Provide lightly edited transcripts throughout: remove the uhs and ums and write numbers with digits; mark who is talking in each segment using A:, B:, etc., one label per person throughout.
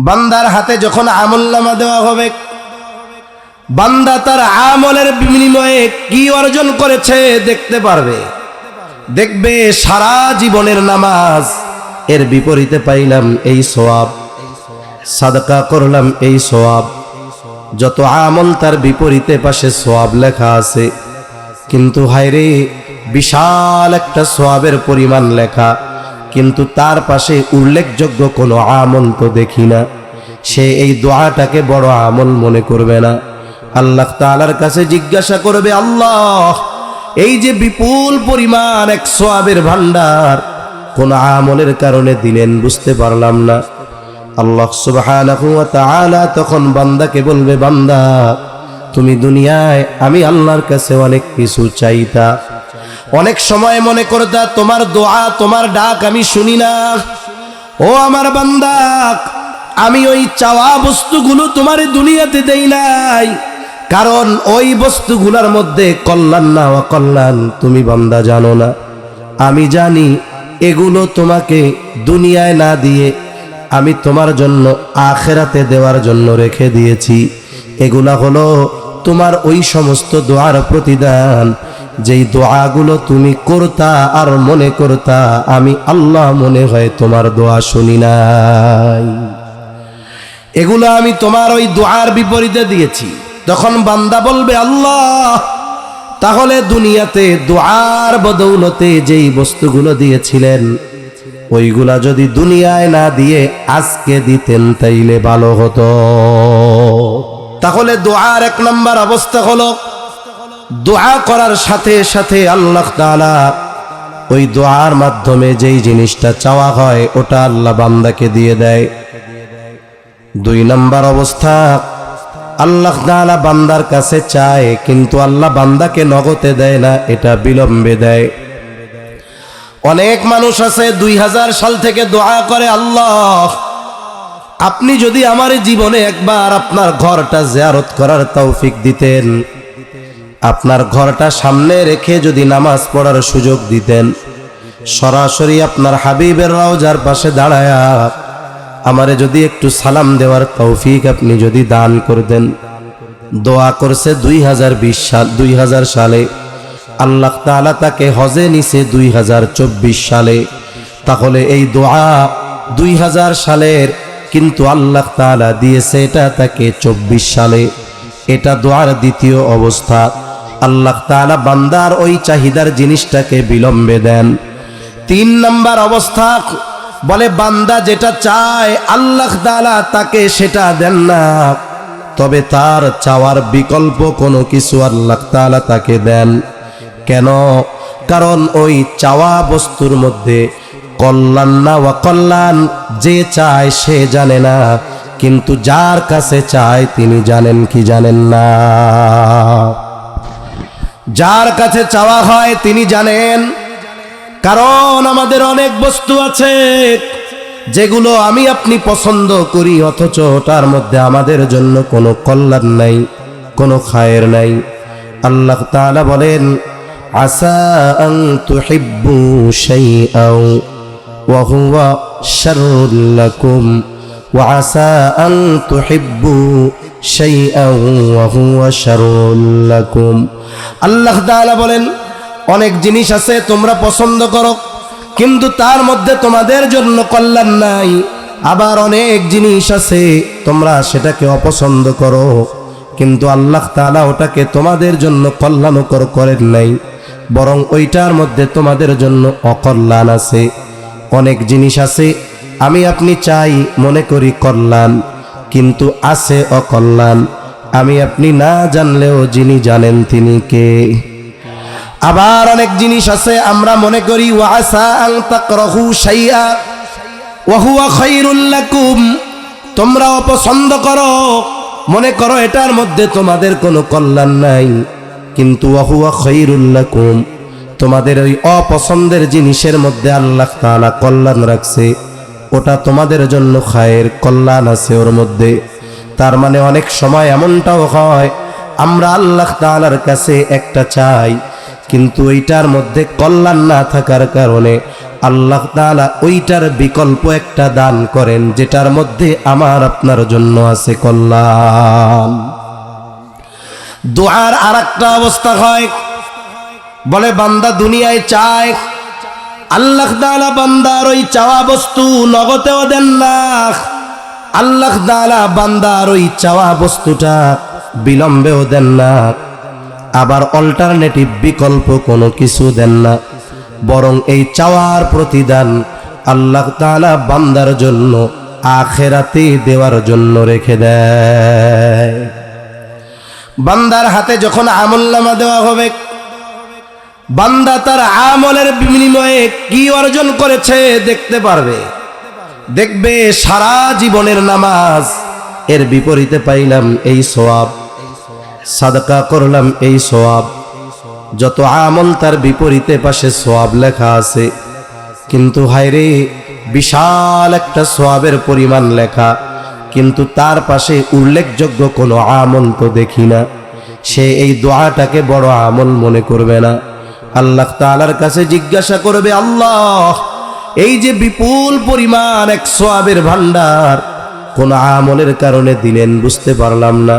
A: বান্দার হাতে যখন আমলনামা দেওয়া হবে, বান্দা তার আমলের বিনিময়ে কি অর্জন করেছে দেখতে পারবে। দেখবে সারা জীবনের নামাজ, এর বিপরীতে পাইলাম এই সওয়াব, সাদকা করলাম এই সওয়াব। যত আমল তার বিপরীতে পাশে সওয়াব লেখা আছে, কিন্তু হায়রে বিশাল একটা সওয়াবের পরিমাণ লেখা, কিন্তু তার পাশে উল্লেখযোগ্য কোনো আমল তো দেখি না। সে এই দোয়াটাকে বড় আমল মনে করবে না। আল্লাহ তাআলার কাছে জিজ্ঞাসা করবে, আল্লাহ এই যে বিপুল পরিমাণ এক সওয়াবের ভান্ডার কোন আমলের কারণে দিলেন বুঝতে পারলাম না। আল্লাহ সুবহানাহু ওয়া তাআলা তখন বান্দাকে বলবে, বান্দা তুমি দুনিয়ায় আমি আল্লাহর কাছে অনেক কিছু চাইতা, অনেক সময় মনে করতা তোমার দোয়া তোমার ডাক আমি শুনি না। ও আমার বান্দা, আমি ওই চাওয়া বস্তুগুলো তোমার দুনিয়াতে দেই নাই, কারণ ওই বস্তুগুলোর মধ্যে কল্যাণ না অকল্যাণ তুমি বান্দা জানো না। আমি জানি এগুলো তোমাকে দুনিয়ায় না দিয়ে আমি তোমার জন্য আখিরাতে দেওয়ার জন্য রেখে দিয়েছি। এগুলা হলো তোমার ওই সমস্ত দোয়ার প্রতিদান, যেই দোয়াগুলো তুমি করতা আর মনে করতা আমি আল্লাহ মনে হয় তোমার দোয়া শুনি নাই, এগুলো আমি তোমার ওই দোয়ার বিপরীতে দিয়েছি। তখন বান্দা বলবে, আল্লাহ তাহলে দুনিয়াতে দোয়ার বদৌলতে যেই বস্তুগুলো দিয়েছিলেন ওইগুলা যদি দুনিয়ায় না দিয়ে আজকে দিতেন তাইলে ভালো হতো। তাহলে দোয়ার এক নম্বর অবস্থা হলো, দোয়া করার সাথে সাথে আল্লাহ তাআলা ওই দোয়ার মাধ্যমে যেই জিনিসটা চাওয়া হয় ওটা আল্লাহ বান্দাকে দিয়ে দেয়। দুই নম্বর অবস্থা, আল্লাহ তাআলা বান্দার কাছে চায় কিন্তু আল্লাহ বান্দাকে নগদে দেয় না, এটা বিলম্বে দেয়। অনেক মানুষ আছে 2000 সাল থেকে দোয়া করে, আল্লাহ আপনি যদি আমার জীবনে একবার আপনার ঘরটা জিয়ারত করার তৌফিক দিতেন, আপনার ঘরটা সামনে রেখে যদি নামাজ পড়ার সুযোগ দিতেন, সরাসরি আপনার হাবিবের রওজার পাশে দাঁড়ায়া আমারে যদি একটু সালাম দেওয়ার তৌফিক আপনি যদি দান করতেন। দোয়া করছে 2000 সালে, আল্লাহ তাআলা তাকে হজে নিছে 2024 সালে। তাহলে এই দোয়া 2000 সালের, কিন্তু আল্লাহ তাআলা দিয়েছে এটা তাকে 24 সালে। এটা দোয়ার দ্বিতীয় অবস্থা। আল্লাহ তাআলা বান্দার ওই চাহিদার জিনিসটাকে বিলম্বে দেন। 3 নম্বর অবস্থা, বলে বান্দা যেটা চায় আল্লাহ তাআলা তাকে সেটা দেন না, তবে তার চাওয়ার বিকল্প কোনো কিছু আল্লাহ তাআলা তাকে দেন। কেন? কারণ ওই চাওয়া বস্তুর মধ্যে কল্যাণ না অকল্যাণ যে চায় সে জানে না, কিন্তু যার কাছে চায় তিনি জানেন কি জানেন না? যার কাছে চাওয়া হয় তিনি জানেন। কারণ আমাদের অনেক বস্তু আছে যেগুলো আমি আপনি পছন্দ করি, অথচ ওটার মধ্যে আমাদের জন্য কোনো কল্যাণ নাই, কোনো খায়ের নাই। আল্লাহ তাআলা বলেন, আসা আন তুহিব্বু শাইআন ওয়া হুয়া শাররুল লাকুম ওয়া আসা আন তুহিব্বু শাইআন ওয়া হুয়া শাররুল লাকুম। আল্লাহ তাআলা বলেন, অনেক জিনিস আছে তোমরা পছন্দ করো কিন্তু তার মধ্যে তোমাদের জন্য কল্যাণ নাই, আবার অনেক জিনিস আছে তোমরা সেটাকে অপছন্দ করো কিন্তু আল্লাহ তাআলা ওটাকে তোমাদের জন্য কল্যাণকর করেন নাই, বরং ওইটার মধ্যে তোমাদের জন্য অকল্যাণ আছে। অনেক জিনিস আছে আমি আপনি চাই মনে করি কল্যাণ, কিন্তু আছে অকল্যাণ, আমি আপনি না জানলেও যিনি জানেন তিনি কে। আবার অনেক জিনিস আছে আমরা মনে করি ওয়াসা আন তাকরাহু শাইআ ওয়া হুয়া খায়রুল লাকুম, তোমরা অপছন্দ করো, মনে করো এটার মধ্যে তোমাদের কোনো কল্যাণ নাই, কিন্তু ওয়া হুয়া খায়রুল লাকুম, তোমাদের ওই অপছন্দের জিনিসের মধ্যে আল্লাহ তাআলা কল্যাণ রাখছে, ওটা তোমাদের জন্য খায়ের কল্যাণ আছে ওর মধ্যে। তার মানে অনেক সময় এমনটাও হয় আমরা আল্লাহ তাআলার কাছে একটা চাই কিন্তু ওইটার মধ্যে কল্যাণ না থাকার কারণে আল্লাহ তাআলা ওইটার বিকল্প একটা দান করেন, যেটার মধ্যে আমার আপনার জন্য আছে কল্যাণ। দুআর আরেকটা অবস্থা হয়, বলে বান্দা দুনিয়ায় চায়, আল্লাহ তাআলা বান্দার ওই চাওয়া বস্তু নগদেও দেন না, আল্লাহ তাআলা বান্দার ওই চাওয়া বস্তুটা বিলম্বেও দেন না, আবার অল্টারনেটিভ বিকল্প কোনো কিছু দেন না, বরং এই চাওয়ার প্রতিদান আল্লাহ তাআলা বান্দার জন্য আখিরাতে দেওয়ার জন্য রেখে দেয়। বান্দার হাতে যখন আমলনামা দেওয়া হবে, বান্দা তার আমলের বিনিময়ে কি অর্জন করেছে দেখতে পারবে। দেখবে সারা জীবনের নামাজ, এর বিপরীতে পাইলাম এই সওয়াব, সাদকা করলাম এই সওয়াব, যত আমল তার বিপরীতে পাশে সওয়াব লেখা আছে, কিন্তু হায়রে বিশাল একটা সওয়াবের পরিমাণ লেখা, কিন্তু তার পাশে উল্লেখযোগ্য কোনো আমল তো দেখি না। সে এই দোয়াটাকে বড় আমল মনে করবে না, আল্লাহ তাআলার কাছে জিজ্ঞাসা করবে, আল্লাহ এই যে বিপুল পরিমাণ এক সওয়াবের ভান্ডার কোন আমলের কারণে দিলেন বুঝতে পারলাম না।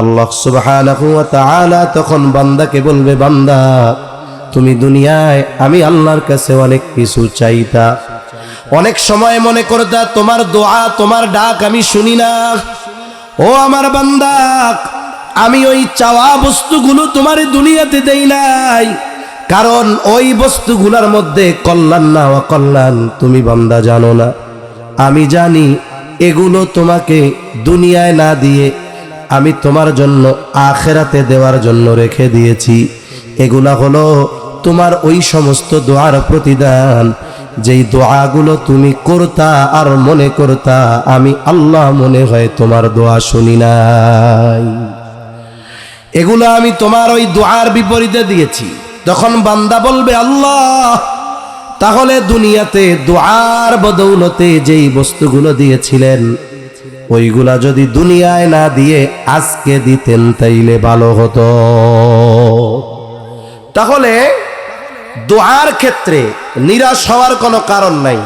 A: আল্লাহ সুবহানাহু ওয়া তাআলা তখন বান্দাকে বলবে, বান্দা তুমি দুনিয়ায় আমি আল্লাহর কাছে অনেক কিছু চাইতা, অনেক সময় মনে করতা তোমার দোয়া তোমার ডাক আমি শুনি না। ও আমার বান্দা, আমি ওই চাওয়া বস্তুগুলো তোমার দুনিয়াতে দেই নাই, কারণ ওই বস্তুগুলোর মধ্যে কল্যাণ না অকল্যাণ তুমি বান্দা জানো না। আমি জানি এগুলো তোমাকে দুনিয়ায় না দিয়ে আমি তোমার জন্য আখিরাতে দেওয়ার জন্য রেখে দিয়েছি। এগুলা হলো তোমার ওই সমস্ত দোয়ার প্রতিদান, যেই দোয়াগুলো তুমি করতা আর মনে করতা আমি আল্লাহ মনে হয় তোমার দোয়া শুনি নাই, এগুলো আমি তোমার ওই দোয়ার বিপরীতে দিয়েছি। তখন বান্দা বলবে, আল্লাহ তাহলে দুনিয়াতে দোয়ার বদৌলতে যেই বস্তুগুলো দিয়েছিলেন ওইগুলা যদি দুনিয়ায় না দিয়ে আজকে দিতেন তাইলে ভালো হতো। তাহলে দোয়ার ক্ষেত্রে নিরাশ হওয়ার কোনো কারণ নাই।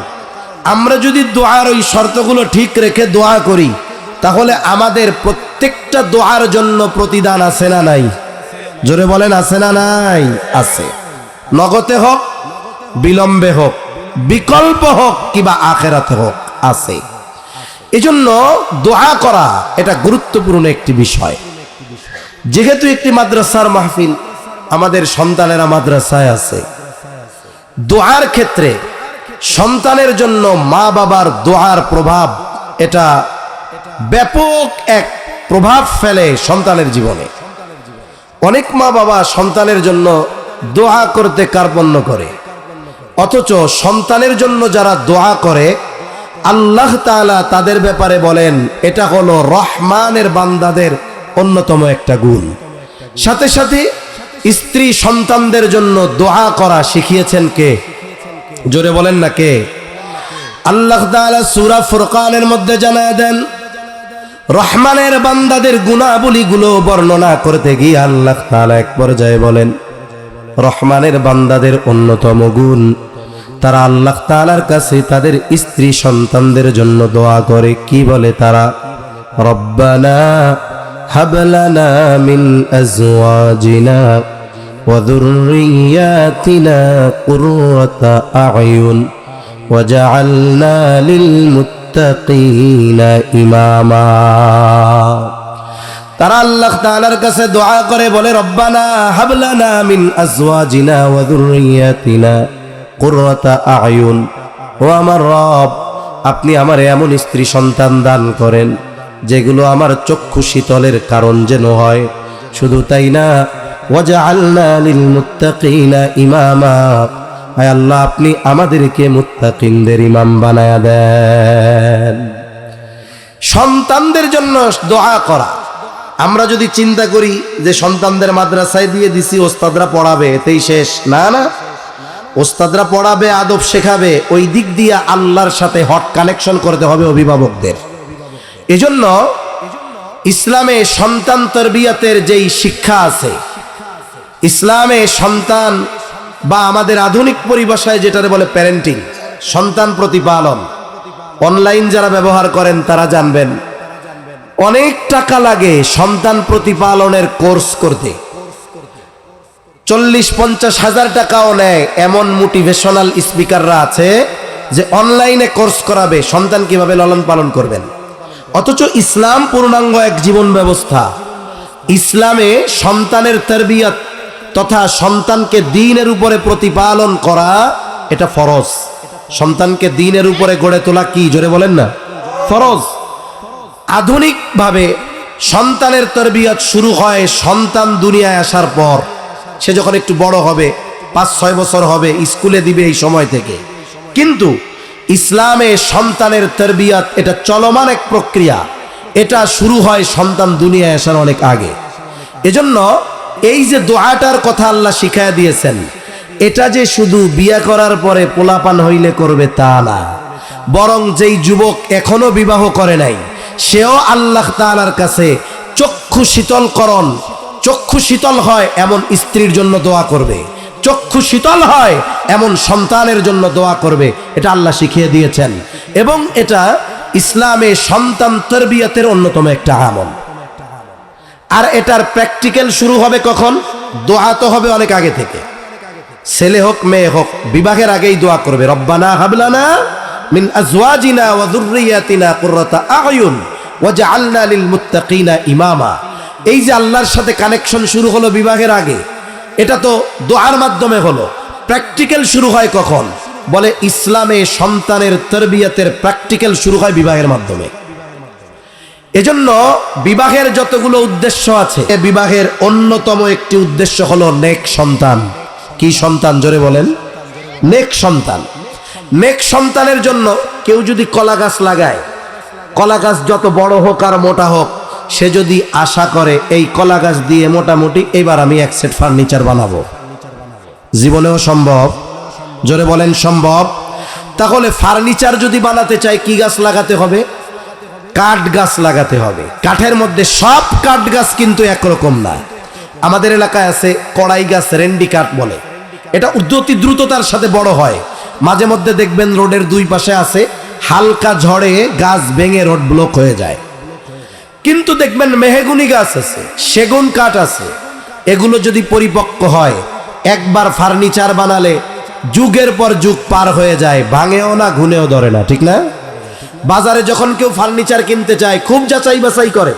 A: আমরা যদি দোয়ার ওই শর্তগুলো ঠিক রেখে দোয়া করি, তাহলে আমাদের প্রত্যেকটা দোয়ার জন্য প্রতিদান আছে না নাই? জোরে বলেন আছে না নাই? আছে। নগদে হোক, বিলম্বে হোক, বিকল্প হোক কিংবা আখিরাতে হোক, আছে। এজন্য দোয়া করা এটা গুরুত্বপূর্ণ একটি বিষয়। যেহেতু একটি মাদ্রাসার মাহফিল, আমাদের সন্তানেরা মাদ্রাসায় আছে, দোয়ার ক্ষেত্রে সন্তানের জন্য মা বাবার দোয়ার প্রভাব এটা ব্যাপক এক প্রভাব ফেলে সন্তানের জীবনে। অনেক মা বাবা সন্তানের জন্য দোয়া করতে কার্পণ্য করে, অথচ সন্তানের জন্য যারা দোয়া করে আল্লাহ তাআলা তাদের ব্যাপারে বলেন এটা হলো রহমানের বান্দাদের অন্যতম একটা গুণ। সাথে সাথে স্ত্রী সন্তানদের জন্য দোয়া করা শিখিয়েছেন কে? জোরে বলেন না কে? আল্লাহ তাআলা সূরা ফুরকানের মধ্যে জানায় দেন, রহমানের বান্দাদের গুণাবলীগুলো বর্ণনা করতে গিয়ে আল্লাহ তাআলা এক পর্যায়ে বলেন, রহমানের বান্দাদের অন্যতম গুণ তারা আল্লাহ তাআলার কাছে তাদের স্ত্রী সন্তানদের জন্য দোয়া করে। কি বলে তারা? রব্বানা হাব লানা মিন আজওয়াজিনা ওয়া যুররিয়াতিনা কুররাতা আ'য়ুন ওয়াজআলনা লিল মুত্তাকিনা ইমামা। তারা আল্লাহ তাআলার কাছে দোয়া করে বলে, রব্বানা হাব লানা মিন আজওয়াজিনা ওয়া যুররিয়াতিনা কুররাতা আ'য়ুন, ও আমার রব আপনি আমার এমন স্ত্রী সন্তান দান করেন যেগুলো আমার চক্ষু শীতলের কারণ যেন হয়। শুধু তাই না, ওয়াজআলনা লিল মুত্তাকিনা ইমামা, আয় আল্লাহ আপনি আমাদেরকে মুত্তাকিনদের ইমাম বানায়া দেন। সন্তানদের জন্য দোয়া করা। আমরা যদি চিন্তা করি যে সন্তানদের মাদ্রাসায় দিয়ে দিছি, ওস্তাদরা পড়াবে, এতেই শেষ, না না, ওস্তাদরা পড়াবে, আদব শেখাবে, ওই দিক দিয়ে আল্লাহর সাথে হট কানেকশন করতে হবে অভিভাবকদের। এজন্য ইসলামে সন্তান তরবিয়াতের যেই শিক্ষা আছে, ইসলামে সন্তান বা আমাদের আধুনিক পরিভাষায় যেটারে বলে প্যারেন্টিং, সন্তান প্রতিপালন, অনলাইন যারা ব্যবহার করেন তারা জানবেন অনেক টাকা লাগে সন্তান প্রতিপালনের কোর্স করতে। 40-50 হাজার টাকাও নেয় এমন মোটিভেশনাল স্পিকাররা আছে যে অনলাইনে কোর্স করাবে সন্তান কিভাবে লালন পালন করবেন। অথচ ইসলাম পূর্ণাঙ্গ এক জীবন ব্যবস্থা। ইসলামে সন্তানের তারবিয়াত তথা সন্তানকে দ্বীনের উপরে প্রতিপালন করা এটা ফরজ। সন্তানকে দ্বীনের উপরে গড়ে তোলা কি জোরে বলেন না, ফরজ। আধুনিকভাবে সন্তানের তারবিয়াত শুরু হয় সন্তান দুনিয়ায় আসার পর। সে যখন একটু বড় হবে, 5-6 বছর হবে, স্কুলে দিবে এই সময় থেকে। কিন্তু ইসলামে সন্তানের তারবিয়াত এটা চলমান এক প্রক্রিয়া। এটা শুরু হয় সন্তান দুনিয়ায় আসার অনেক আগে। এজন্য এই যে দোয়াটার কথা আল্লাহ শিখায়া দিয়েছেন, এটা যে শুধু বিয়ে করার পরে পোলাপান হইলে করবে তা না, বরং যেই যুবক এখনো বিবাহ করে নাই সেও আল্লাহ তাআলার কাছে চক্ষু শীতলকরণ, চক্ষু শীতল হয় এমন স্ত্রীর জন্য দোয়া করবে, চক্ষু শীতল হয় এমন সন্তানের জন্য দোয়া করবে। এটা আল্লাহ শিখিয়ে দিয়েছেন এবং এটা ইসলামে সন্তান তারবিয়াতের অন্যতম একটা আমল। আর এটার প্র্যাকটিক্যাল শুরু হবে কখন? দোয়া তো হবে অনেক আগে থেকে। ছেলে হোক মেয়ে হোক বিবাহের আগেই দোয়া করবে, রব্বানা হাবলানা মিন আজওয়াজিনা ওয়া যুররিয়াতিনা কুররাতা আ'য়ুন ওয়াজআলনা লিল মুত্তাকিনা ইমামা। এই যে আল্লাহর সাথে কানেকশন শুরু হলো বিবাহের আগে, এটা তো দোয়ার মাধ্যমে হলো। প্র্যাকটিক্যাল শুরু হয় কখন? বলে ইসলামে সন্তানের তারবিয়াতের প্র্যাকটিক্যাল শুরু হয় বিবাহের মাধ্যমে। এজন্য বিবাহের যতগুলো উদ্দেশ্য আছে, বিবাহের অন্যতম একটি উদ্দেশ্য হলো নেক সন্তান। কি সন্তান জোরে বলেন? নেক সন্তান। নেক সন্তানের জন্য কেউ যদি কলা গাছ লাগায়, কলা গাছ যত বড় হোক আর মোটা হোক, সে যদি আশা করে এই কলা গাছ দিয়ে মোটামুটি এবার আমি এক সেট ফার্নিচার বানাবো, জীবনেও সম্ভব? জোরে বলেন সম্ভব? তাহলে ফার্নিচার যদি বানাতে চাই কি গাছ লাগাতে হবে? কাঠ গাছ লাগাতে হবে। কাঠের মধ্যে সব কাঠ গাছ কিন্তু একরকম না। আমাদের এলাকায় আছে কড়াই গাছ, রেন্ডি কাঠ বলে। এটা অতি দ্রুততার সাথে বড় হয়। মাঝে মধ্যে দেখবেন রোডের দুই পাশে আছে, হালকা ঝড়ে গাছ ভেঙে রোড ব্লক হয়ে যায়। কিন্তু দেখবেন মেহগুনি গাছ আছে, সেগুন কাঠ আছে, এগুলো যদি পরিপক্ক হয় একবার ফার্নিচার বানালে যুগের পর যুগ পার হয়ে যায়, ভাঙেও না ঘুনেও ধরে না, ঠিক না? বাজারে যখন কেউ ফার্নিচার কিনতে চায় খুব যাচাই বাছাই করে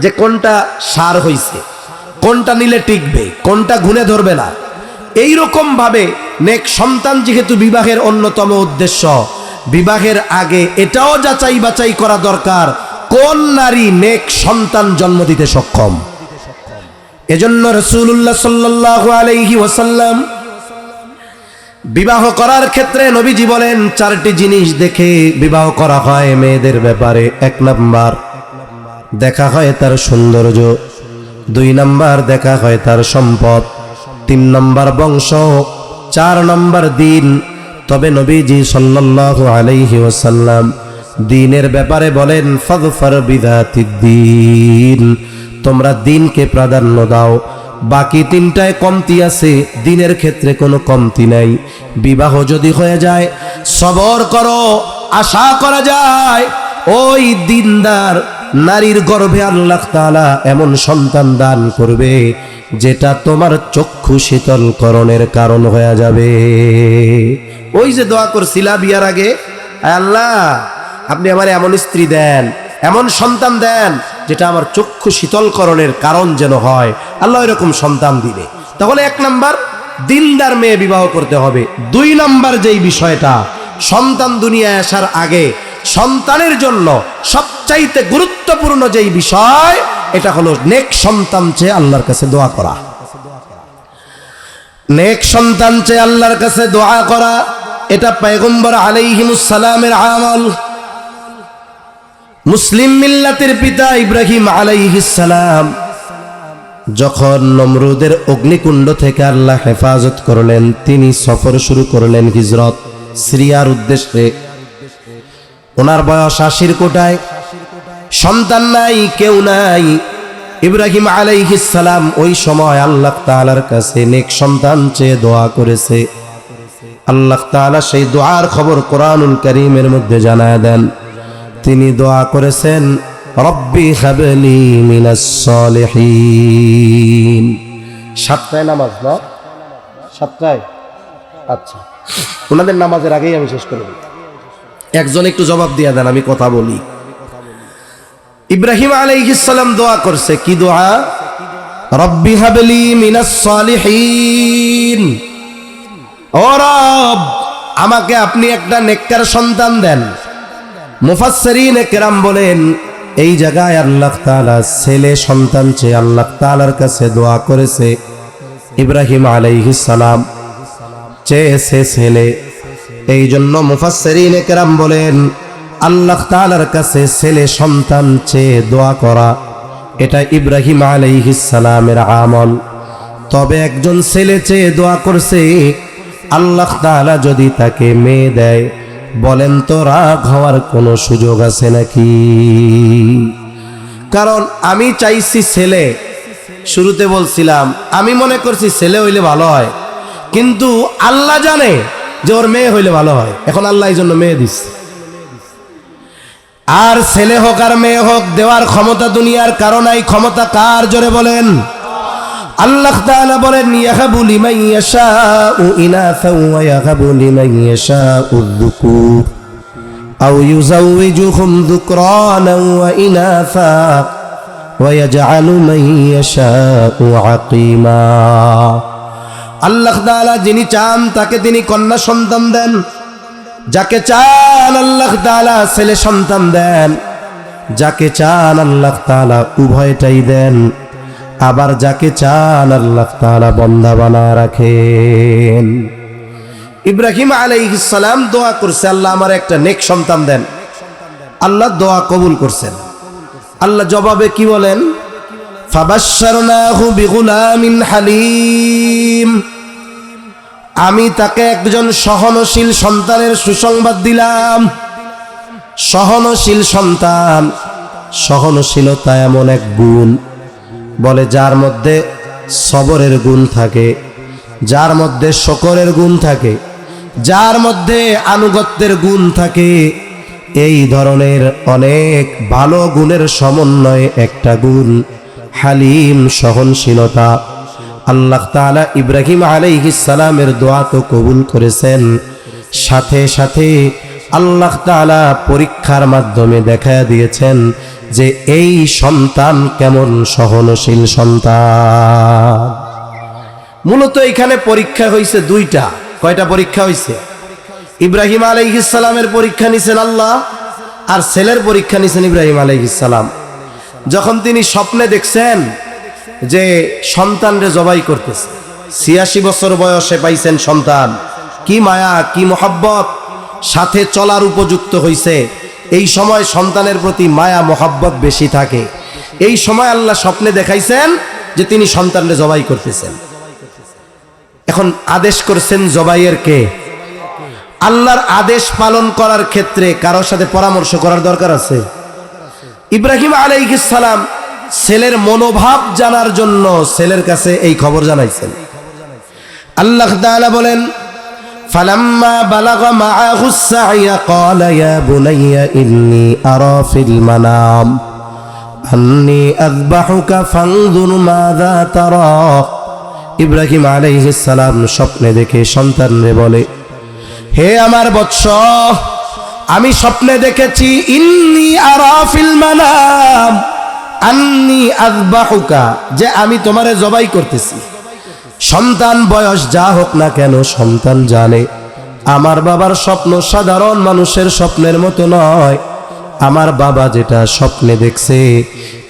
A: যে কোনটা সার হইছে, কোনটা নিলে টিকবে, কোনটা ঘুনে ধরবে না। এই রকম ভাবে নেক সন্তান যেহেতু বিবাহের অন্যতম উদ্দেশ্য, বিবাহের আগে এটাও যাচাই বাছাই করা দরকার কোন নারী নেক সন্তান জন্ম দিতে সক্ষম। এজন্য রাসূলুল্লাহ সাল্লাল্লাহু আলাইহি ওয়াসাল্লাম বিবাহ করার ক্ষেত্রে নবীজি বলেন 4টি জিনিস দেখে বিবাহ করা হয় মেয়েদের ব্যাপারে। 1 নাম্বার দেখা হয় তার সৌন্দর্য, 2 নাম্বার দেখা হয় তার সম্পদ, 3 নাম্বার বংশ, 4 নাম্বার দিন। তবে নবীজি সাল্লাল্লাহু আলাইহি ওয়াসাল্লাম দ্বীনের ব্যাপারে বলেন ফাযফার বিযাতিদ দ্বীন, তোমরা দ্বীনকে প্রাধান্য দাও। বাকি 3টায় কমতি আছে, দ্বীনের ক্ষেত্রে কোনো কমতি নাই। বিবাহ যদি হয়ে যায় সবর করো, আশা করা যায় ওই দ্বীনদার নারীর গর্ভে আল্লাহ তাআলা এমন সন্তান দান করবে যেটা তোমার চক্ষু শীতলকরণের কারণ হয়ে যাবে। ওই যে দোয়া করছিলা বিয়ার আগে, আল্লাহ আপনি আমার এমন স্ত্রী দেন, এমন সন্তান দেন যেটা আমার চক্ষু শীতলকরণের কারণ যেন হয়, আল্লাহ এরকম সন্তান দিবে। তাহলে 1 নাম্বার দিনদার মেয়ে বিবাহ করতে হবে। 2 নাম্বার যেই বিষয়টা, সন্তান দুনিয়ায় আসার আগে সন্তানের জন্য সবচাইতে গুরুত্বপূর্ণ যেই বিষয়, এটা হলো নেক সন্তান চেয়ে আল্লাহর কাছে দোয়া করা। নেক সন্তান চেয়ে আল্লাহর কাছে দোয়া করা, এটা পয়গম্বর আলাইহিমুস সালামের আমল। মুসলিম মিল্লাতের পিতা ইব্রাহিম আলাইহিস সালাম যখন নমরুদের অগ্নিকুণ্ড থেকে আল্লাহ হেফাজত করলেন, তিনি সফর শুরু করলেন হিজরত সিরিয়ার উদ্দেশ্যে। ওনার বয়স 80-র কোটায়, সন্তান নাই, কেউ নাই। ইব্রাহিম আলাইহিস সালাম ওই সময় আল্লাহ তাআলার কাছে নেক সন্তান চেয়ে দোয়া করেছে। আল্লাহ তাআলা সেই দোয়ার খবর কোরআনুল কারীমের মধ্যে জানায় দেন। তিনি দোয়া করেছেন, রব্বি হাবলি মিনাস সলিহিন। সাতটায় নামাজ না? সাতটায়? আচ্ছা, ওনাদের নামাজের আগেই আমি শেষ করে দিই। একজন একটু জবাব দিয়ে দেন, আমি কথা বলি। ইব্রাহিম আলাইহিস সালাম দোয়া করছে, কি দোয়া? রব্বি হাবলি মিনাস সলিহিন। ও রব, আমাকে আপনি একটা নেককার সন্তান দেন। মুফাসসিরিনে কেরাম বলেন, এই জায়গায় আল্লাহ তাআলা ছেলে সন্তান চেয়ে আল্লাহ তাআলার কাছে দোয়া করেছে। ইব্রাহিম আলাইহিস সালাম চেয়েছে ছেলে, এই জন্য মুফাসসিরিনে কেরাম বলেন আল্লাহ তাআলার কাছে ছেলে সন্তান চেয়ে দোয়া করা এটা ইব্রাহিম আলাইহিস সালামের আমল। তবে একজন ছেলে চেয়ে দোয়া করছে, আল্লাহ তাআলা যদি তাকে মেয়ে দেয়, বলেন তো রাগ হওয়ার কোনো সুযোগ আছে নাকি? কারণ আমি চাইছি ছেলে। শুরুতে বলছিলাম আমি মনে করছি ছেলে হইলে ভালো হয়, কিন্তু আল্লাহ জানে যে ওর মেয়ে হইলে ভালো হয়। এখন আল্লাহ এই জন্য মেয়ে দিচ্ছে। আর ছেলে হোক আর মেয়ে হোক, দেওয়ার ক্ষমতা দুনিয়ার কারো নাই। ক্ষমতা কার? জোরে বলেন। আল্লাহ তাআলা বলেন, ইয়াহাবু লিমান ইয়াশাউ ইনাসা ওয়া ইয়াহাবু লিমান ইয়াশাউ যুকুর আও ইউযাওয়িজুহুম যুকরানা ওয়া ইনাসা ওয়া ইয়াজআলু মান ইয়াশাউ আকীমা। আল্লাহ তাআলা যিনি চান তাকে তিনি কন্যা সন্তান দেন, যাকে চান আল্লাহ তাআলা ছেলে সন্তান দেন, যাকে চান আল্লাহ তাআলা উভয়টাই দেন, আবার যাকে চান আল্লাহ তাআলা বান্দা বানায় রাখেন। ইব্রাহিম আলাইহিস সালাম দোয়া করছে, আল্লাহ আমার একটা নেক সন্তান দেন। আল্লাহ দোয়া কবুল করছেন। আল্লাহ জবাবে কি বলেন? ফাবাশশারনাহু বিগুলামিন হালিম। আমি তাকে একজন সহনশীল সন্তানের সুসংবাদ দিলাম। সহনশীল সন্তান, সহনশীলতা এমন এক গুণ, বলে যার মধ্যে সবরের গুণ থাকে, যার মধ্যে শকরের গুণ থাকে, যার মধ্যে আনুগত্যের গুণ থাকে, এই ধরনের অনেক ভালো গুণের সমন্বয়ে একটা গুণ হালিম, সহনশীলতা। আল্লাহ তাআলা ইব্রাহিম আলাইহিস সালামের দোয়া তো কবুল করেছেন, সাথে সাথে আল্লাহ তাআলা পরীক্ষার মাধ্যমে দেখায়া দিয়েছেন যে এই সন্তান কেমন সহনশীল সন্তান। মূলত এখানে পরীক্ষা হয়েছে দুইটা। কয়টা পরীক্ষা হয়েছে? ইব্রাহিম আলাইহিস সালামের পরীক্ষা নিছেন আল্লাহ, আর ছেলের পরীক্ষা নিছেন ইব্রাহিম আলাইহিস সালাম। যখন তিনি স্বপ্নে দেখছেন যে সন্তানরে জবাই করতেছে, ৮৬ বছর বয়সে পাইছেন সন্তান, কি মায়া, কি মোহাব্বত, সাথে চলার উপযুক্ত হইছে। এই সময় সন্তানের প্রতি মায়া মোহাব্বত বেশি থাকে। এই সময় আল্লাহ স্বপ্নে দেখাইছেন যে তিনি সন্তানরে জবাই করতেছেন। এখন আদেশ করছেন জবাইয়ের কে? আল্লাহর আদেশ পালন করার ক্ষেত্রে কারোর সাথে পরামর্শ করার দরকার আছে? ইব্রাহিম আলাইহিস সালাম ছেলের মনোভাব জানার জন্য ছেলের কাছে এই খবর জানাইছেন। আল্লাহ তাআলা বলেন, ফালাম্মা বালাগা মাআহু সা'য়া ক্বালা ইয়া বুনাইয়া ইন্নী আরা ফিল মানাম আন্নী আযবাহুকা ফানজুর মাযা তারা। ইব্রাহিম আলাইহিস সালাম স্বপ্নে দেখে সন্তানরে বলে, হে আমার বৎস, আমি স্বপ্নে দেখেছি ইন্নী আরা ফিল মানাম আন্নী আযবাহুকা, যে আমি তোমারে জবাই করতেছি। সন্তান বয়স যা হোক না কেন, সন্তান জানে আমার বাবার স্বপ্ন সাধারণ মানুষের স্বপ্নের মতো নয়। আমার বাবা যেটা স্বপ্নে দেখছে,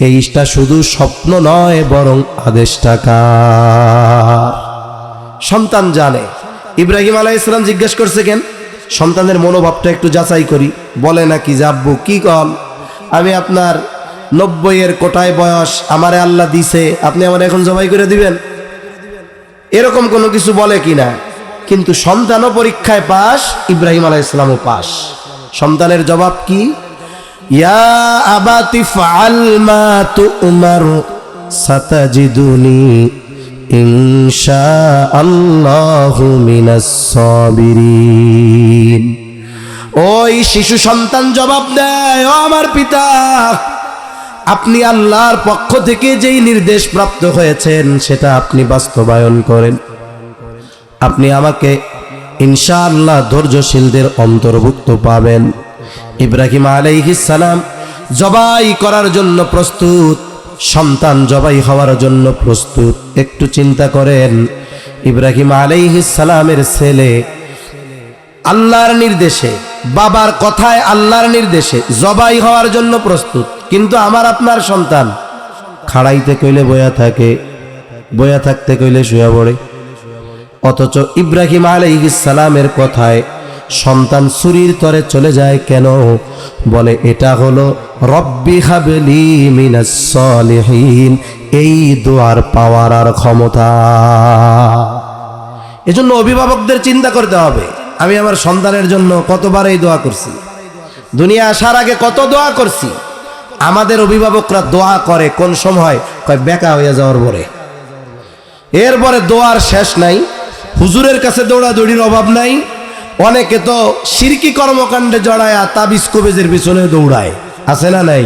A: এইটা শুধু স্বপ্ন নয়, বরং আদেশটা কার। সন্তান জানে। ইব্রাহিম আলাইহিস সালাম জিজ্ঞেস করছে, কেন? সন্তানের মনোভাবটা একটু যাচাই করি। বলে নাকি যে আব্বু কি কল, আমি আপনার ৯০-এর কোটায় বয়স আমারে আল্লাহ দিছে, আপনি আমার এখন জবাই করে দিবেন, এরকম কোনো কিছু বলে কিনা? কিন্তু সন্তানও পরীক্ষায় পাস, ইব্রাহিম আলাইহিস সালামও পাস। সন্তানের জবাব কি? ইয়া আবাতি ফাআল মা তু'মার সাতাজিদুনি ইনশাআল্লাহু মিনাস সাবিরিন। ওই শিশু সন্তান জবাব দেয়, ও আমার পিতা, আপনি আল্লাহর পক্ষ থেকে যেই নির্দেশ প্রাপ্ত হয়েছেন সেটা আপনি বাস্তবায়ন করেন। আপনি আমাকে ইনশাআল্লাহ ধৈর্যশীলদের অন্তর্ভুক্ত পাবেন। ইব্রাহিম আলাইহিস সালাম জবাই করার জন্য প্রস্তুত, সন্তান জবাই হওয়ার জন্য প্রস্তুত। একটু চিন্তা করেন, ইব্রাহিম আলাইহিস সালামের ছেলে আল্লাহর নির্দেশে, বাবার কথায় আল্লাহর নির্দেশে জবাই হওয়ার জন্য প্রস্তুত, কিন্তু আমার আপনার সন্তান খাড়াইতে কইলে বয়া থাকে, বয়া থাকতে কইলে শুয়া পড়ে। অথচ ইব্রাহিম আলাইহিস সালামের কথায় সন্তান ছুরির তরে চলে যায় কেন? বলে এটা হলো রব্বি হাবলি মিনাস সলিহিন, এই দোয়ার পাওয়ার আর ক্ষমতা। এজন্য অভিভাবকদের চিন্তা করতে হবে, আমি আমার সন্তানের জন্য কতবার এই দোয়া করছি, দুনিয়া আসার আগে কত দোয়া করছি। আমাদের অভিভাবকরা দোয়া করে কোন সময়? কয় বেকা হয়ে যাওয়ার পরে। এরপরে দোয়ার শেষ নাই, হুজুরের কাছে দৌড়াদৌড়ির অভাব নাই। অনেকে তো শিরকি কর্মকাণ্ডে জড়ায়া তাবিজ কবিজের পিছনে দৌড়ায়, আছে না নাই?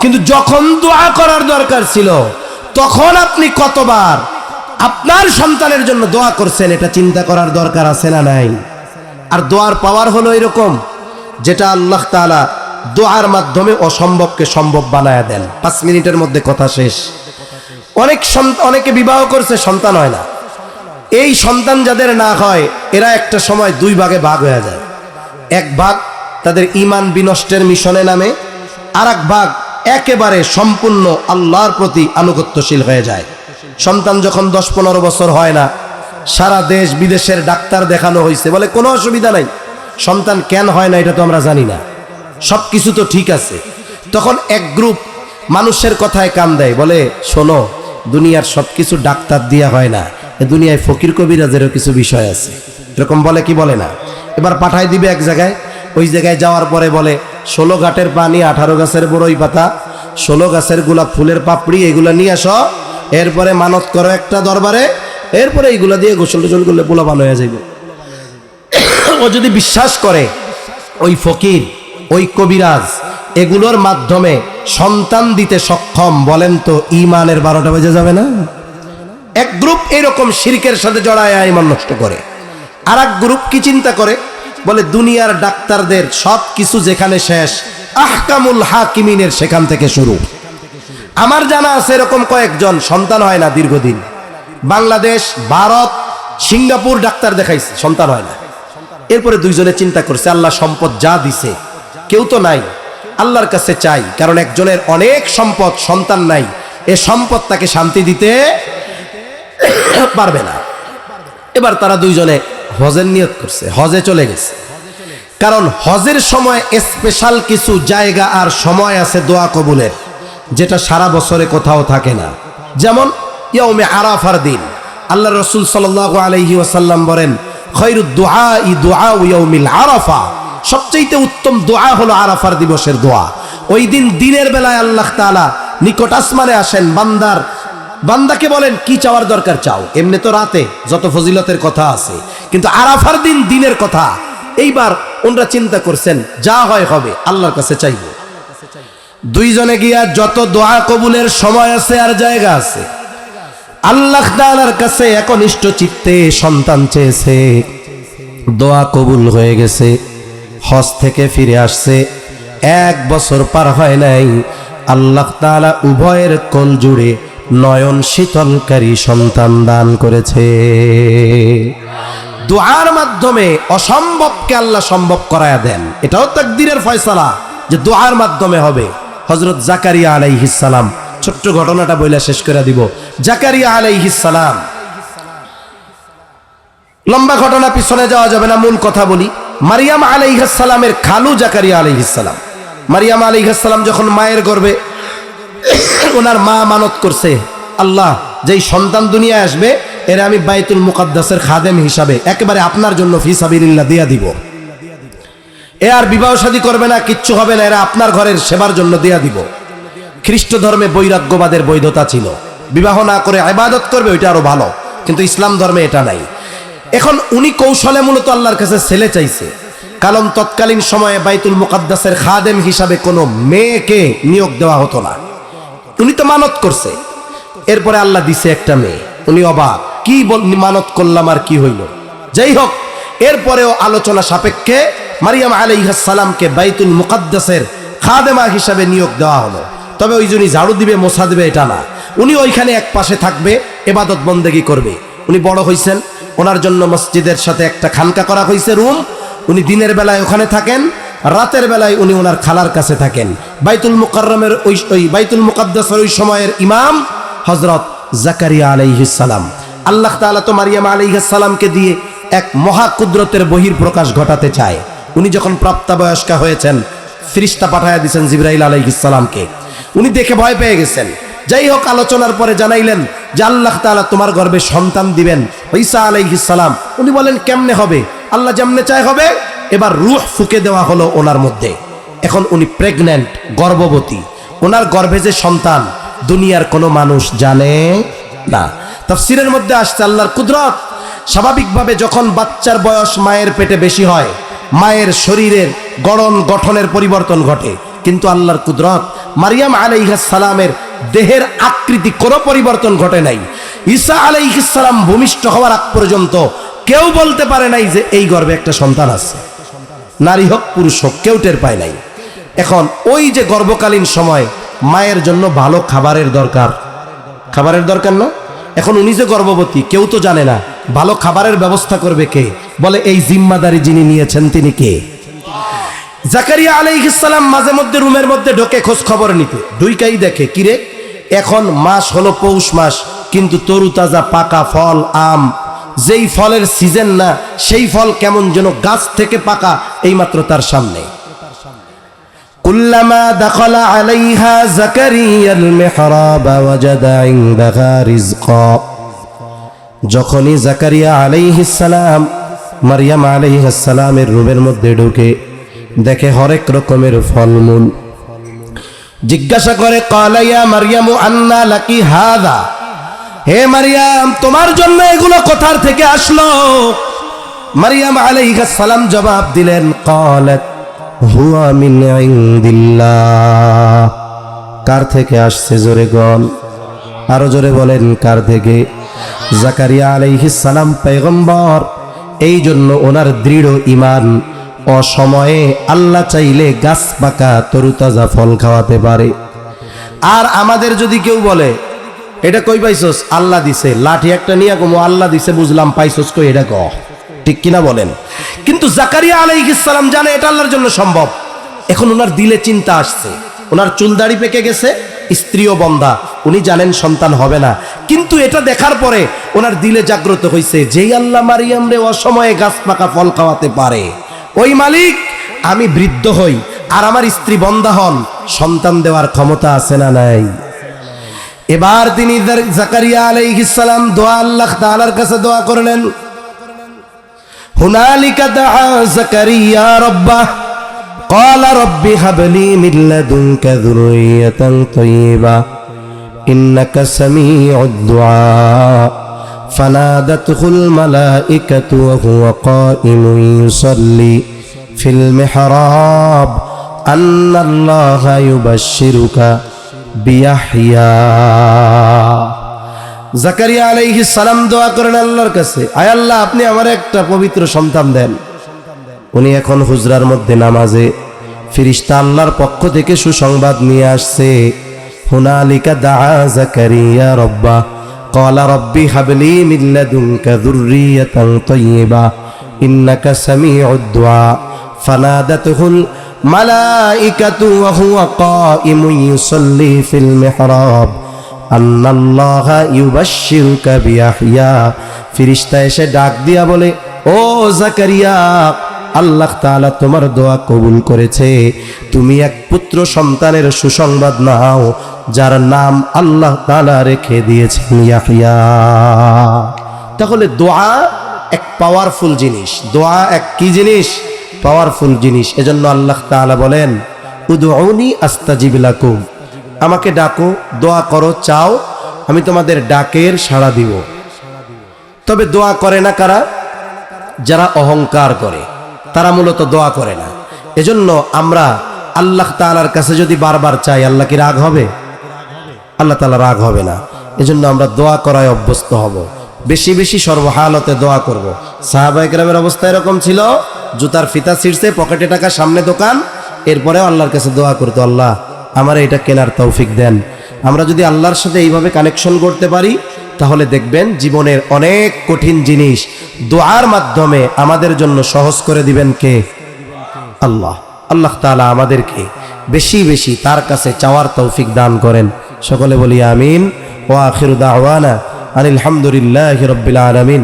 A: কিন্তু যখন দোয়া করার দরকার ছিল তখন আপনি কতবার আপনার সন্তানের জন্য দোয়া করছেন, এটা চিন্তা করার দরকার আছে না নাই? আর দোয়ার পাওয়ার হলো এরকম, যেটা আল্লাহ তাআলা দোয়ার মাধ্যমে অসম্ভবকে সম্ভব বানায়া দেন। 5 মিনিটের মধ্যে কথা শেষ। অনেকে বিবাহ করছে, সন্তান হয় না। এই সন্তান যাদের না হয় এরা একটা সময় 2 ভাগে ভাগ হয়ে যায়। এক ভাগ তাদের ঈমান বিনষ্টের মিশনে নামে, আর এক ভাগ একেবারে সম্পূর্ণ আল্লাহর প্রতি আনুগত্যশীল হয়ে যায়। সন্তান যখন 10-15 বছর হয় না, সারা দেশ বিদেশের ডাক্তার দেখানো হয়েছে, বলে কোনো অসুবিধা নাই। সন্তান কেন হয় না এটা তো আমরা জানি না, সব কিছু তো ঠিক আছে। তখন এক গ্রুপ মানুষের কথায় কান দেয়, বলে শোনো, দুনিয়ার সব কিছু ডাক্তার দিয়া হয় না, এ দুনিয়ায় ফকির কবিরাজেরও কিছু বিষয় আছে। এরকম বলে কি বলে না? এবার পাঠাই দিবে এক জায়গায়, ওই জায়গায় যাওয়ার পরে বলে 16 ঘাটের পানি, 18 গাছের বড়ই পাতা, 16 গাছের গোলাপ ফুলের পাপড়ি, এগুলা নিয়ে আসো, এরপরে মানত করো একটা দরবারে, এরপরে এইগুলা দিয়ে গোসল টোসল করলে পোলাপান হয়ে যাবে। ও যদি বিশ্বাস করে ওই ফকির, ওই কবিরাজ এগুলোর মাধ্যমে সন্তান দিতে সক্ষম, বলেন তো ঈমানের 12টা বেজে যাবে না? এক গ্রুপ এরকম শিরকের সাথে জড়ায় ঈমান নষ্ট করে। আর এক গ্রুপ কি চিন্তা করে? বলে দুনিয়ার ডাক্তারদের সব কিছু যেখানে শেষ, আহকামুল হাকিমিনের সেখান থেকে শুরু। আমার জানা আছে এরকম কয়েকজন, সন্তান হয় না দীর্ঘদিন। বাংলাদেশ, ভারত, সিঙ্গাপুর ডাক্তার দেখাইছে, সন্তান হয় না। এরপরে 2 জনে চিন্তা করছে, আল্লাহ সম্পদ যা দিছে, কেউ তো নাই, আল্লাহর কাছে চাই, কারণ একজনের অনেক সম্পদ, সন্তান নাই, এ সম্পদ তাকে শান্তি দিতে পারবে না। এবার তারা 2 জনে হজের নিয়ত করছে, হজে চলে গেছে। কারণ হজের সময় স্পেশাল কিছু জায়গা আর সময় আছে দোয়া কবুলের, যেটা সারা বছরে কোথাও থাকে না। যেমন ইয়াউমে আরাফার দিন আল্লাহ রাসূল সাল্লাল্লাহু আলাইহি ওয়াসাল্লাম বলেন, খায়রুদ দুআই দুআউ ইয়াউমিল আরাফা, সবচেয়ে উত্তম দোয়া হলো আরাফার দিবসের দোয়া। ওই দিন দিনের বেলায় আল্লাহ তাআলা নিকট আসমানে আসেন, বান্দাকে বলেন কি চাওয়ার দরকার চাও। এমনি তো রাতে যত ফজিলতের কথা আছে, কিন্তু আরাফার দিন দিনের কথা। এইবার ওনারা চিন্তা করছেন, যা হয় হবে, আল্লাহর কাছে চাইব। 2 জনে গিয়া যত দোয়া কবুলের সময় আছে আর জায়গা আছে, আল্লাহ তাআলার কাছে একনিষ্ঠ চিত্তে সন্তান চেয়েছে, দোয়া কবুল হয়ে গেছে। হজ থেকে ফিরে আসছে, 1 বছর পার হয় নাই, আল্লাহ তাআলা উভয়ের কোল জুড়ে নয়ন শীতলকারী সন্তান দান করেছে। দোয়ার মাধ্যমে অসম্ভবকে আল্লাহ সম্ভব করায়া দেন, এটাও তাকদীরের ফয়সালা যে দোয়ার মাধ্যমে হবে। হযরত জাকারিয়া আলাইহিস সালাম, ছোট্ট ঘটনাটা বইলা শেষ করে দিব। জাকারিয়া আলাইহিস সালাম, লম্বা ঘটনা পিছনে যাওয়া যাবে না, মূল কথা বলি। মারিয়াম আলাইহিস সালামের খালু জাকারিয়া আলাইহিস সালাম। মারিয়াম আলাইহিস সালাম যখন মায়ের গর্ভে, ওনার মা মানত করছে, আল্লাহ যেই সন্তান দুনিয়ায় আসবে এরা আমি বাইতুল মুকাদ্দাসের খাদেম হিসাবে একেবারে আপনার জন্য ফি সাবিলিল্লাহ দিয়া দিব। এ আর বিবাহ শাদী করবে না, কিচ্ছু হবে না, এরা আপনার ঘরের সেবার জন্য দিয়া দিব। খ্রিস্ট ধর্মে বৈরাগ্যবাদের বৈধতা ছিল, বিবাহ না করে ইবাদত করবে, ওইটা আরো ভালো, কিন্তু ইসলাম ধর্মে এটা নাই। এখন উনি কৌশলে মূলত আল্লাহর কাছে ছেলে চাইছে, কারণ তৎকালীন সময়ে বাইতুল মুকাদ্দাসের খাদেম হিসাবে কোনো মেয়েকে নিয়োগ দেওয়া হতো না। উনি তো মানত করছে, এরপরে আল্লাহ দিছে একটা মেয়ে, উনি অবাক, কি মানত করলাম আর কি হইল। যাই হোক, এরপরেও আলোচনা সাপেক্ষে মারিয়াম আলাইহিস সালামকে বাইতুল মুকাদ্দাসের খাদেমা হিসাবে নিয়োগ দেওয়া হলো। তবে ওই জন্য ঝাড়ু দিবে, মোছা দিবে এটা না, উনি ওইখানে এক পাশে থাকবে, ইবাদত বন্দেগী করবে। উনি বড় হইছেন, ওনার জন্য মসজিদের সাথে একটা খানকা করা হয়েছে, রুম। উনি দিনের বেলায় ওখানে থাকেন, রাতের বেলায় উনি ওনার খালার কাছে থাকেন। বাইতুল মুকাররমের ওই বাইতুল মুকাদ্দাসের ওই সময়ের ইমাম হযরত জাকারিয়া আলাইহিস সালাম। আল্লাহ তাআলা তো মারিয়াম আলাইহিস সালামকে দিয়ে এক মহা কুদরতের বহির প্রকাশ ঘটাতে চায়। উনি যখন প্রাপ্তবয়স্কা হয়েছেন, ফেরেশতা পাঠায়া দিয়েছেন জিবরাইল আলাইহিস সালামকে। উনি দেখে ভয় পেয়ে গেছেন। যাই হোক, আলোচনার পরে জানাইলেন যে আল্লাহ তাআলা তোমার গর্ভে সন্তান দিবেন, ঈসা আলাইহিস সালাম। উনি বলেন কেমনে হবে? আল্লাহ যেমনে চায় হবে। এবার রূহ ফুঁকে দেওয়া হলো ওনার মধ্যে। এখন উনি প্রেগন্যান্ট, গর্ভবতী। ওনার গর্ভে যে সন্তান, দুনিয়ার কোনো মানুষ জানে না। তাফসীরের মধ্যে আসছে আল্লাহর কুদরত। স্বাভাবিকভাবে যখন বাচ্চার বয়স মায়ের পেটে বেশি হয়, মায়ের শরীরের গঠনের পরিবর্তন ঘটে, কিন্তু আল্লাহর কুদরত, মারিয়াম আলাইহিস সালামের দেহের আকৃতি কোনো পরিবর্তন ঘটে নাই। ঈসা আলাইহিস সালাম ভূমিষ্ঠ হওয়ার আগ পর্যন্ত কেউ বলতে পারে নাই যে এই গর্ভে একটা সন্তান আছে। নারী হোক পুরুষ হোক, কেউ টের পায় নাই। এখন ওই যে গর্ভকালীন সময় মায়ের জন্য ভালো খাবারের দরকার, খাবারের দরকার না? এখন উনি যে গর্ভবতী, কেউ তো জানে না, ভালো খাবারের ব্যবস্থা করবে কে? বলে এই জিম্মাদারি যিনি নিয়েছেন তিনি কে? জাকারিয়া আলাইহিস সালাম মাঝে মধ্যে রুমের মধ্যে ঢোকে খোঁজ খবর নিতে, দুইটাই দেখে, কিরে এখন মাস হলো পৌষ মাস, কিন্তু তরুতাজা পাকা ফল, আম, যেই ফলের সিজন না সেই ফল কেমন যেন গাছ থেকে পাকা এইমাত্র তার সামনে। কুল্লামা দাখালা আলাইহা জাকারিয়াল মিহরাব ওয়াজাদা ইনদাহা রিজকা। যখনই জাকারিয়া আলাইহিস সালাম মারিয়াম আলাইহিস সালামের রুমের মধ্যে ঢুকে দেখে হরেক রকমের ফলমূল। জিজ্ঞাসা করে, ক্বালা ইয়া মারইয়ামু আন্না লাকি হাযা, হে মারিয়াম তোমার জন্য এগুলো কোথা থেকে আসলো? মারিয়াম আলাইহিস সালাম জবাব দিলেন, ক্বালাত হুয়া মিন ইনদিল্লাহ। কার থেকে আসছে জোরে গন, আরো জোরে বলেন কার থেকে? জাকারিয়া আলাইহিস সালাম পয়গম্বর, এই জন্য ওনার দৃঢ় ঈমান, অসময়ে আল্লাহ চাইলে গাছ পাকা তরুতাজা ফল খাওয়াতে পারে। আর আমাদের যদি কেউ বলে এটা কই পাইছস? আল্লাহ দিছে, লাঠি একটা নিয়ে কমো আল্লাহ দিছে বুঝলাম, পাইছস কই এটা ক, ঠিক কিনা বলেন? কিন্তু জাকারিয়া আলাইহিস সালাম জানে এটা আল্লাহর জন্য সম্ভব। এখন ওনার দিলে চিন্তা আসছে, ওনার চুল দাড়ি পেকে গেছে, স্ত্রীও বন্ধা, উনি জানেন সন্তান হবে না, কিন্তু এটা দেখার পরে ওনার দিলে জাগ্রত হয়েছে, যেই আল্লাহ মারিয়াম রে অসময়ে গাছ পাকা ফল খাওয়াতে পারে, ওই মালিক আমি বৃদ্ধ হই আর আমার স্ত্রী বন্ধা হন, সন্তান দেওয়ার ক্ষমতা আছে না নাই? এবার তিনি জাকারিয়া আলাইহিস সালাম দোয়া আল্লাহ তাআলার কাছে দোয়া করলেন। হুনালিকা দাআ জাকারিয়া রাব্বাহ ক্বালা রাব্বি হাবলি মিন লাদুনকা যুররিয়াতান তাইয়্যিবা ইন্নাকা সামিউদ দুআ। ফানাদাতুহুল মালাইকাতু ওয়া হুয়া কাইমুন ইউসাল্লি ফিল মিহরাব আন্নাল্লাহা ইউবাশশিরুকা বিয়াহইয়া। জাকারিয়া আলাইহিস সালাম দোয়া করেন আল্লাহর কাছে, আয় আল্লাহ আপনি আমার একটা পবিত্র সন্তান দেন। উনি এখন হুজরার মধ্যে নামাজে, ফেরেশতা আল্লাহর পক্ষ থেকে সুসংবাদ নিয়ে আসছে। হুনালিকা দাআ জাকারিয়া রাব্বাহ ক্বালা রাব্বি হাবলি মিন লাদুনকা যুররিয়াতান তাইয়্যিবা ইন্নাকা সামিউদ দুআ। ফানাদাতুহুল মালাইকাতু ওয়া হুয়া কাইমুন ইউসাল্লি ফিল মিহরাব আন্নাল্লাহা ইউবাশশিরুকা বিয়াহইয়া। ফেরেশতা এসে ডাক দিয়া বলে, ও জাকারিয়া, আল্লাহ তাআলা তোমার দোয়া কবুল করেছে, তুমি এক পুত্র সন্তানের সুসংবাদ নাও, যার নাম আল্লাহ তাআলা রেখে দিয়েছেন ইয়াহইয়া। তাহলে দোয়া এক পাওয়ারফুল জিনিস, দোয়া এক কি জিনিস? পাওয়ারফুল জিনিস। এজন্য আল্লাহ তাআলা বলেন, উদউনি আস্তাজিব লাকুম, আমাকে ডাকো, দোয়া করো, চাও, আমি তোমাদের ডাকের সাড়া দিব। তবে দোয়া করে না কারা? যারা অহংকার করে, তারা মূলত দোয়া করে না। এজন্য আমরা আল্লাহ তাআলার কাছে যদি বারবার চাই, আল্লাহ কি রাগ হবে? আল্লাহ তাআলা রাগ হবে না। এজন্য আমরা দোয়া করায় অভ্যস্ত হব, বেশি বেশি সর্বহালতে দোয়া করব। সাহাবায়ে কেরামের অবস্থা এরকম ছিল, জুতার ফিতা ছিঁড়ছে, পকেটে টাকা, সামনে দোকান, এরপরেও আল্লাহর কাছে দোয়া করতো, আল্লাহ আমার এটা কেনার তৌফিক দেন। আমরা যদি আল্লাহর সাথে এইভাবে কানেকশন করতে পারি, তাহলে দেখবেন জীবনের অনেক কঠিন জিনিস দোয়ার মাধ্যমে আমাদের জন্য সহজ করে দিবেন কে? আল্লাহ। আল্লাহ তাআলা আমাদেরকে বেশি বেশি তার কাছে চাওয়ার তৌফিক দান করেন। সকলে বলি আমিন। ওয়া আখিরু দাওয়ানা আনিল হামদুলিল্লাহি রাব্বিল আলামিন।